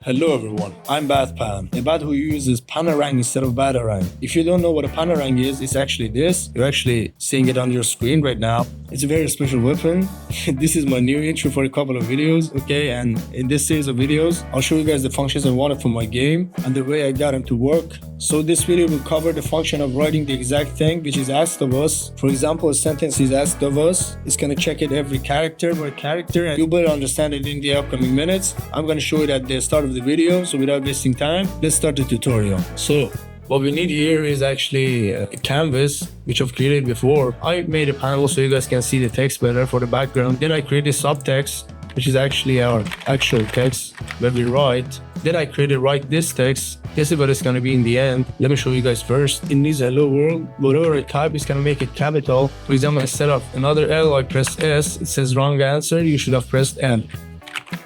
Hello everyone, I'm BatPan, a bot who uses PANARANG instead of BatArang. If you don't know what a PANARANG is, it's actually this. You're actually seeing it on your screen right now. It's a very special weapon. This is my new intro for a couple of videos, okay? And in this series of videos, I'll show you guys the functions I wanted for my game and the way I got them to work. So this video will cover the function of writing the exact thing which is asked of us. For example, a sentence is asked of us. It's gonna check it every character by character, and you'll better understand it in the upcoming minutes. I'm gonna show it at the start of the video, so without wasting time, let's start the tutorial. So what we need here is actually a canvas which I've created before. I made a panel so you guys can see the text better for the background. Then I created subtext, which is actually our actual text where we write. Then I created write this text. This is what it's gonna be in the end. Let me show you guys first. In this hello world, whatever I type is gonna make it capital. For example, instead of another L, I press S. It says wrong answer. You should have pressed N.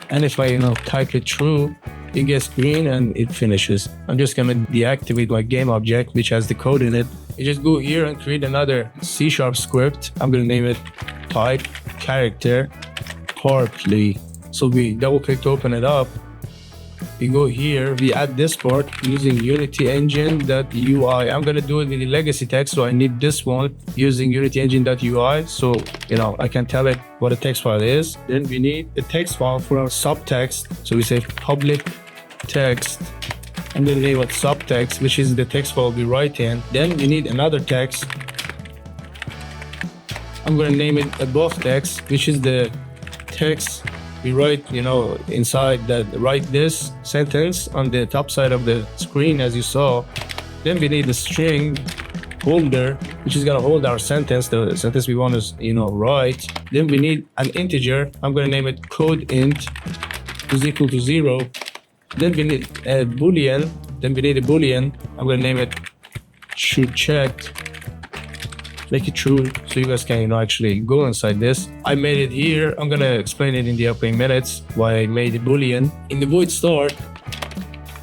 And if I type it true, it gets green and it finishes. I'm just gonna deactivate my game object which has the code in it. You just go here and create another C# script. I'm gonna name it type character partly. So we double click to open it up. We go here, we add this part using Unity Engine.UI. I'm gonna do it with the legacy text, so I need this one using Unity Engine.UI, so I can tell it what a text file is. Then we need a text file for our subtext, so we say public text. I'm gonna name it subtext, which is the text file we write in. Then we need another text. I'm gonna name it above text, which is the text we write, inside that, write this sentence on the top side of the screen as you saw. Then we need a string holder, which is gonna hold our sentence, the sentence we want to, write. Then we need an integer. I'm gonna name it code int is equal to 0. Then we need a boolean. I'm gonna name it should check. Make it true so you guys can actually go inside this. I made it here. I'm gonna explain it in the upcoming minutes why I made a boolean. In the void start,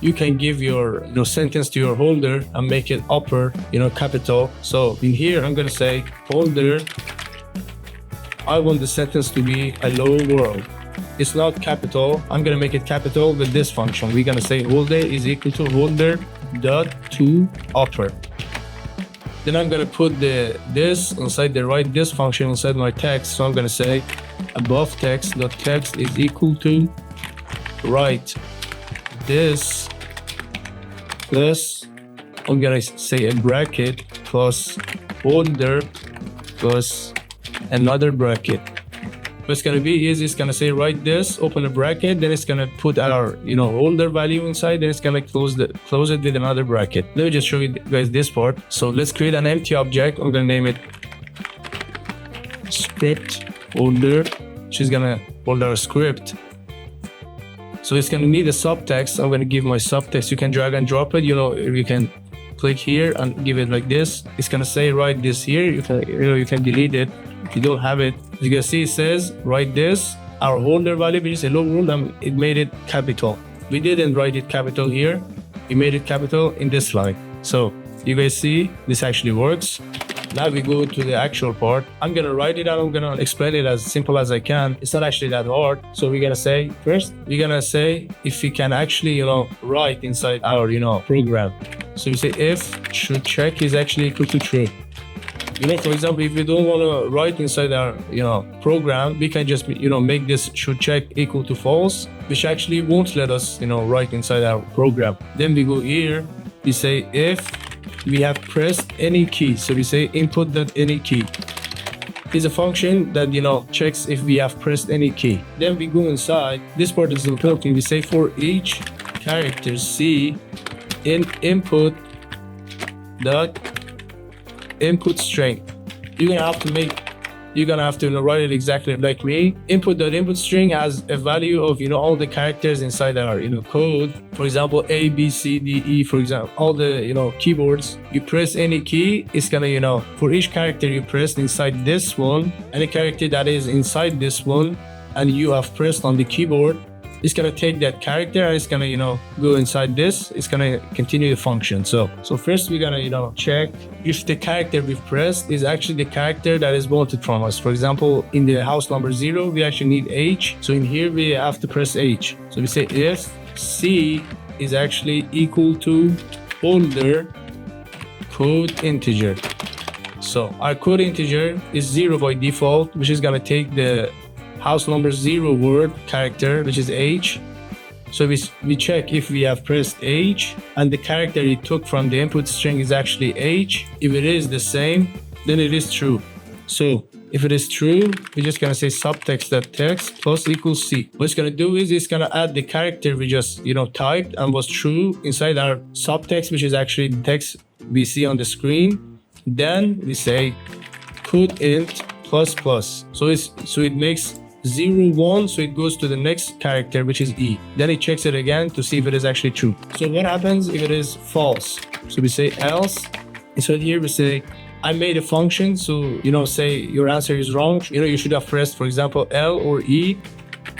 you can give your sentence to your holder and make it upper, capital. So in here I'm gonna say holder, I want the sentence to be hello world. It's not capital. I'm gonna make it capital with this function. We're gonna say holder is equal to holder dot to upper. Then I'm gonna put this inside the write this function inside my text. So I'm gonna say above text dot text is equal to write this plus, I'm gonna say a bracket plus holder plus another bracket. What's gonna be is it's gonna say write this, open a bracket, then it's gonna put our holder value inside, then it's gonna close it with another bracket. Let me just show you guys this part. So let's create an empty object. I'm gonna name it script holder, which is gonna hold our script. So it's gonna need a subtext. I'm gonna give my subtext. You can drag and drop it. You can click here and give it like this. It's gonna say write this here. You can delete it if you don't have it. As you can see, it says write this. Our holder value, which is hello world, it made it capital. We didn't write it capital here. We made it capital in this line. So you guys see this actually works. Now we go to the actual part. I'm gonna write it out. I'm gonna explain it as simple as I can. It's not actually that hard. So we're gonna say first, if we can actually write inside our program. So we say if should check is actually equal to true. For example, if we don't want to write inside our program, we can just make this should check equal to false, which actually won't let us write inside our program. Then we go here, we say if we have pressed any key. So we say input.any key is a function that checks if we have pressed any key. Then we go inside, this part is important. We say for each character C in input string. You're gonna have to write it exactly like me. Input string has a value of all the characters inside our code. For example, A, B, C, D, E, for example, all the keyboards. You press any key, it's gonna for each character you press inside this one, any character that is inside this one and you have pressed on the keyboard, it's gonna take that character and it's gonna go inside this. It's gonna continue the function. So first we're gonna check if the character we've pressed is actually the character that is wanted from us. For example, in the house number 0 we actually need H, so in here we have to press H. So we say if C is actually equal to older code integer. So our code integer is 0 by default, which is gonna take the house number 0 word character, which is H. So we check if we have pressed H and the character it took from the input string is actually H. If it is the same, then it is true. So if it is true, we're just gonna say subtext.text plus equals C. What it's gonna do is it's gonna add the character we just typed and was true inside our subtext, which is actually the text we see on the screen. Then we say code int plus plus. So it makes 0, 1, so it goes to the next character, which is E. Then it checks it again to see if it is actually true. So what happens if it is false? So we say else. So here we say I made a function, so say your answer is wrong. You should have pressed, for example, L or E.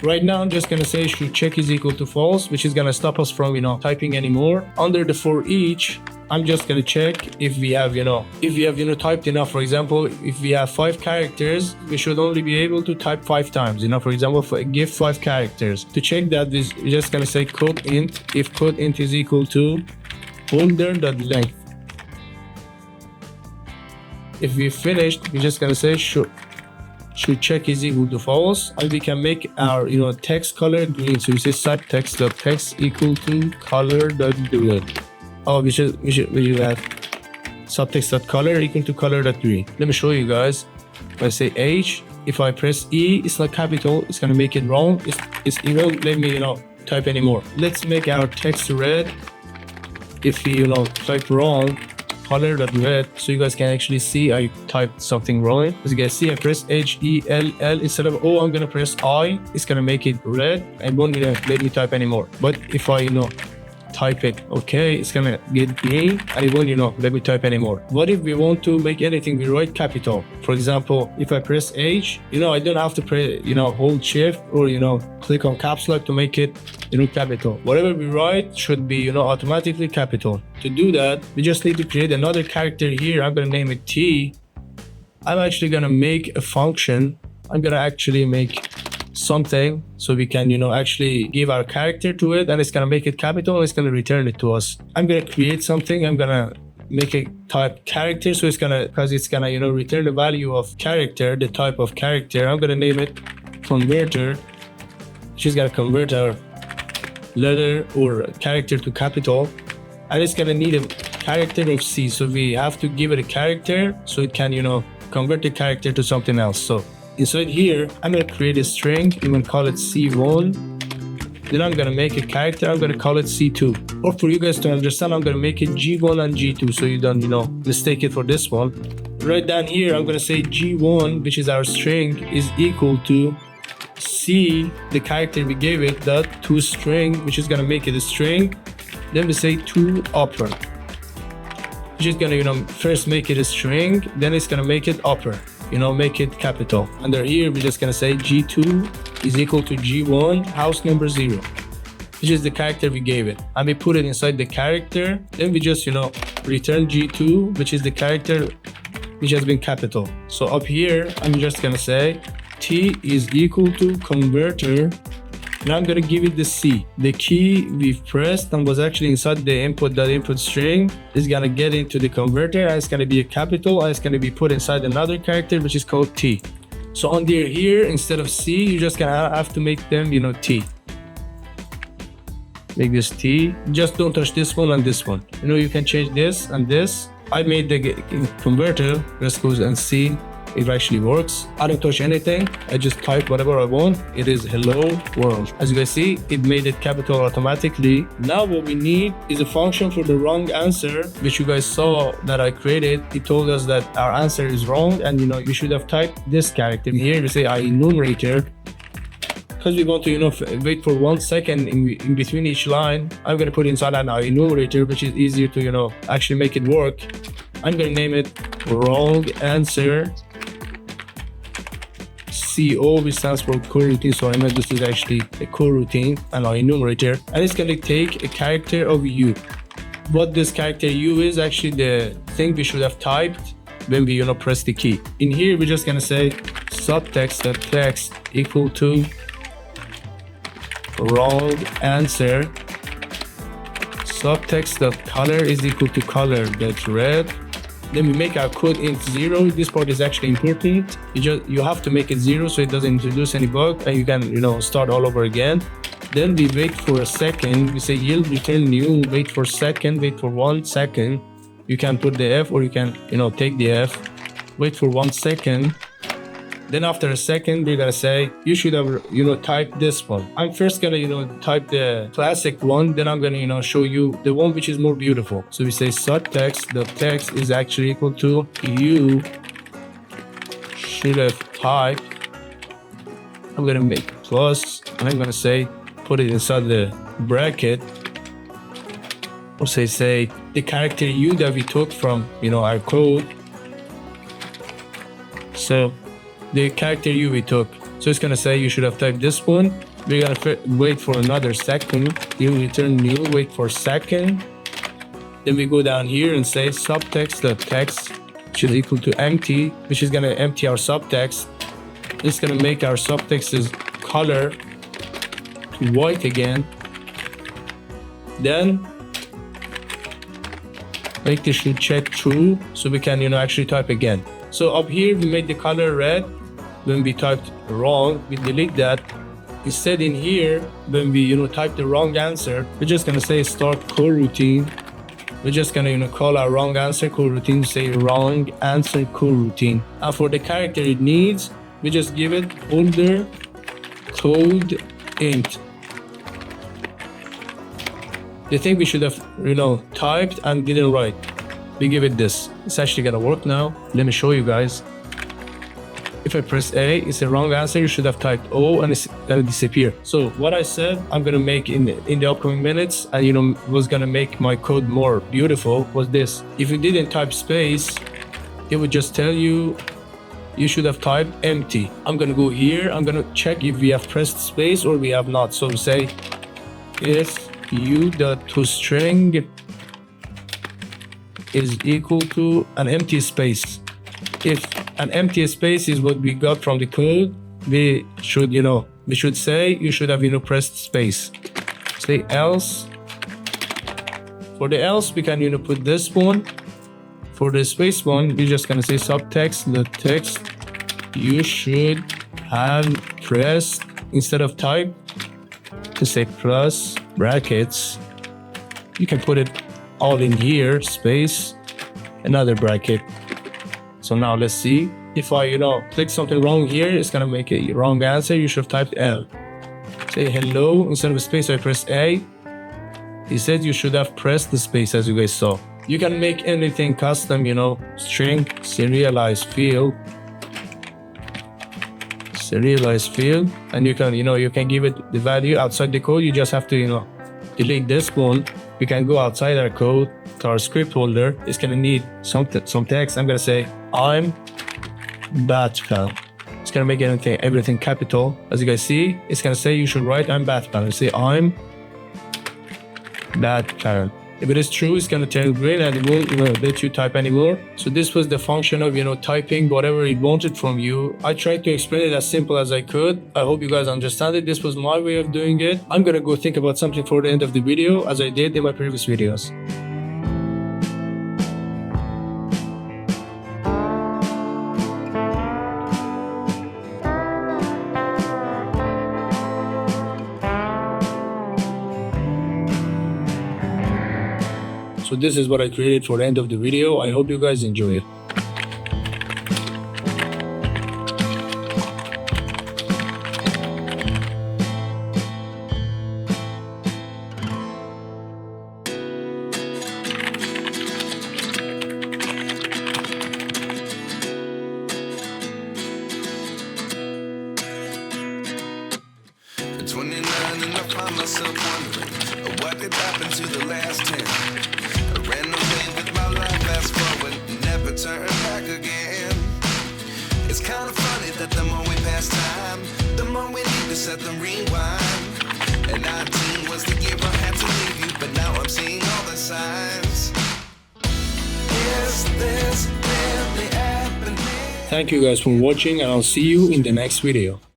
Right now I'm just gonna say should check is equal to false, which is gonna stop us from typing anymore. Under the for each, I'm just gonna check if we have typed enough. For example, if we have 5 characters, we should only be able to type 5 times. For example, give 5 characters. To check that, we're just gonna say code int if code int is equal to older.length. If we finished, we're just gonna say should check is equal to false, and we can make our text color green. So we say subtext.text equal to color.green. Oh, we should have subtext.color equal to color.green. Let me show you guys. If I say H, if I press E, it's not capital, it's gonna make it wrong. It won't let me type anymore. Let's make our text red. If we type wrong, color.red, so you guys can actually see I typed something wrong. As you guys see, I press H-E-L-L instead of O. I'm gonna press I. It's gonna make it red and won't let me type anymore. But if I type it okay, it's gonna get green and it won't let me type anymore. What if we want to make anything we write capital? For example, if I press H, I don't have to press hold shift or click on caps lock to make it capital. Whatever we write should be automatically capital. To do that, we just need to create another character here. I'm gonna name it T. I'm actually gonna make a function. I'm gonna actually make something so we can actually give our character to it, and it's gonna make it capital and it's gonna return it to us. I'm gonna create something. I'm gonna make a type character, so it's gonna return the value of character, the type of character. I'm gonna name it converter, which is gonna convert our letter or character to capital, and it's gonna need a character of C. So we have to give it a character so it can convert the character to something else. So inside here, I'm gonna create a string. I'm gonna call it C1. Then I'm gonna make a character. I'm gonna call it C2. Or for you guys to understand, I'm gonna make it G1 and G2 so you don't mistake it for this one. Right down here, I'm gonna say G1, which is our string, is equal to C, the character we gave it, dot to string, which is gonna make it a string. Then we say to upper, which is gonna first make it a string, then it's gonna make it upper. Make it capital. Under here, we're just gonna say G2 is equal to G1 house number 0, which is the character we gave it. And we put it inside the character. Then we just, return G2, which is the character which has been capital. So up here, I'm just gonna say T is equal to converter. Now I'm gonna give it the C. The key we've pressed and was actually inside the input string is gonna get into the converter, and it's gonna be a capital, and it's gonna be put inside another character which is called T. So under here, instead of C, you're just gonna have to make them T. Make this T. Just don't touch this one and this one. You can change this and this. I made the converter. Let's go and see. It actually works. I don't touch anything. I just type whatever I want. It is hello world. As you guys see, it made it capital automatically. Now what we need is a function for the wrong answer, which you guys saw that I created. It told us that our answer is wrong, and we should have typed this character. Here we say enumerator. Because we want to wait for 1 second in between each line, I'm going to put inside an enumerator, which is easier to actually make it work. I'm going to name it wrong answer CO, which stands for coroutine. So I know this is actually a coroutine and our enumerator, and it's going to take a character of U. What this character U is actually the thing we should have typed when we press the key. In here, we're just going to say subtext.text equal to wrong answer subtext of color is equal to color that's red. Then we make our code int 0. This part is actually important. You have to make it 0 so it doesn't introduce any bug, and you can start all over again. Then we wait for a second. We say yield return new. Wait for a second. Wait for 1 second. You can put the F, or you can take the F. Wait for 1 second. Then after a second, we're gonna say you should have type this one. I'm first gonna type the classic one, then I'm gonna show you the one which is more beautiful. So we say subtext, the text is actually equal to you should have typed. I'm gonna make plus, and I'm gonna say put it inside the bracket, or say the character U that we took from our code. So the character U we took. So it's gonna say you should have typed this one. We're gonna wait for another second. You return new, wait for a second. Then we go down here and say subtext, the text should equal to empty, which is gonna empty our subtext. It's gonna make our subtext is color to white again. Then make this should check true so we can actually type again. So up here we made the color red. When we typed wrong, we delete that. Instead in here, when we type the wrong answer, we're just gonna say start coroutine. We're just gonna call our wrong answer coroutine, say wrong answer coroutine. And for the character it needs, we just give it older code int. The thing we should have typed and didn't write, we give it this. It's actually gonna work now. Let me show you guys. If I press A, it's the wrong answer. You should have typed O, and it's gonna disappear. So what I said I'm gonna make in the upcoming minutes, and was gonna make my code more beautiful, was this. If you didn't type space, it would just tell you should have typed empty. I'm gonna go here. I'm gonna check if we have pressed space or we have not. So say if u.toString is equal to an empty space. If an empty space is what we got from the code, we should say you should have pressed space. Say else. For the else, we can put this one. For the space one, we're just gonna say subtext, the text you should have pressed, instead of type, to say plus brackets. You can put it all in here, space, another bracket. So now let's see. If I click something wrong here, it's gonna make a wrong answer. You should have typed L. Say hello, instead of a space I press A. He said you should have pressed the space, as you guys saw. You can make anything custom, string, serialized field, and you can give it the value outside the code. You just have to delete this one. We can go outside our code to our script folder. It's gonna need some text. I'm gonna say I'm BatPan. It's gonna make everything capital. As you guys see, it's gonna say you should write I'm BatPan. Say I'm BatPan. If it is true, it's gonna turn green and it won't let you type anymore. So this was the function of typing whatever it wanted from you. I tried to explain it as simple as I could. I hope you guys understand it. This was my way of doing it. I'm gonna go think about something for the end of the video, as I did in my previous videos. So this is what I created for the end of the video. I hope you guys enjoy it. At 29 and I find myself wondering what did happen to the last 10. I ran away with my life, fast forward, never turn back again. It's kind of funny that the more we pass time, the more we need to set them rewind. And 19 was the year I had to leave you, but now I'm seeing all the signs. Is this really happening? Thank you guys for watching, and I'll see you in the next video.